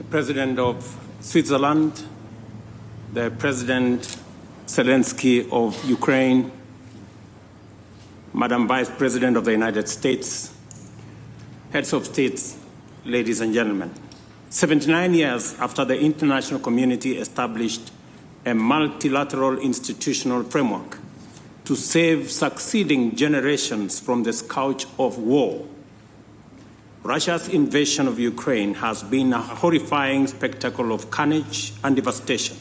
the President of Switzerland, the President Zelensky of Ukraine, Madam Vice President of the United States, heads of states, ladies and gentlemen. 79 years after the international community established a multilateral institutional framework to save succeeding generations from the scourge of war, Russia's invasion of Ukraine has been a horrifying spectacle of carnage and devastation,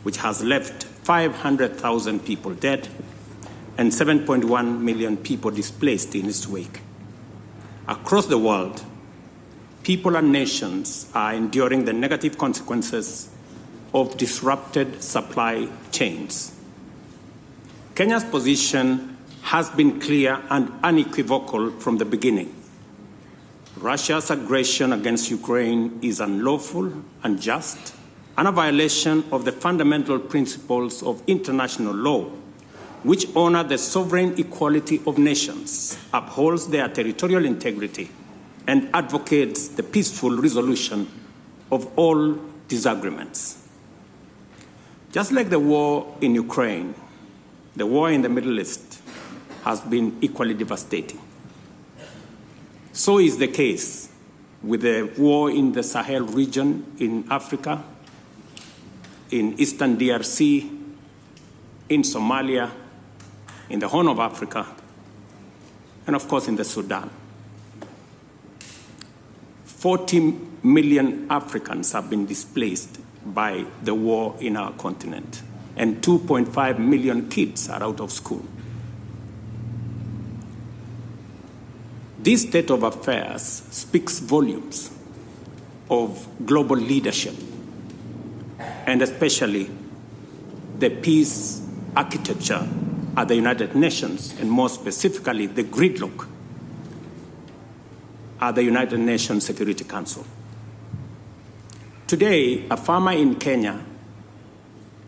which has left 500,000 people dead and 7.1 million people displaced in its wake. Across the world, people and nations are enduring the negative consequences of disrupted supply chains. Kenya's position has been clear and unequivocal from the beginning. Russia's aggression against Ukraine is unlawful, unjust, and a violation of the fundamental principles of international law, which honor the sovereign equality of nations, upholds their territorial integrity, and advocates the peaceful resolution of all disagreements. Just like the war in Ukraine, the war in the Middle East has been equally devastating. So is the case with the war in the Sahel region in Africa, in Eastern DRC, in Somalia, in the Horn of Africa, and of course in the Sudan. 40 million Africans have been displaced by the war in our continent, and 2.5 million kids are out of school. This state of affairs speaks volumes of global leadership, and especially the peace architecture at the United Nations, and more specifically, the gridlock at the United Nations Security Council. Today, a farmer in Kenya,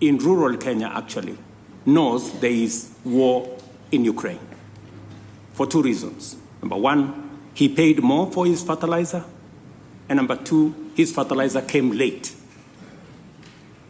in rural Kenya actually, knows there is war in Ukraine for two reasons. Number one, he paid more for his fertilizer, and number two, his fertilizer came late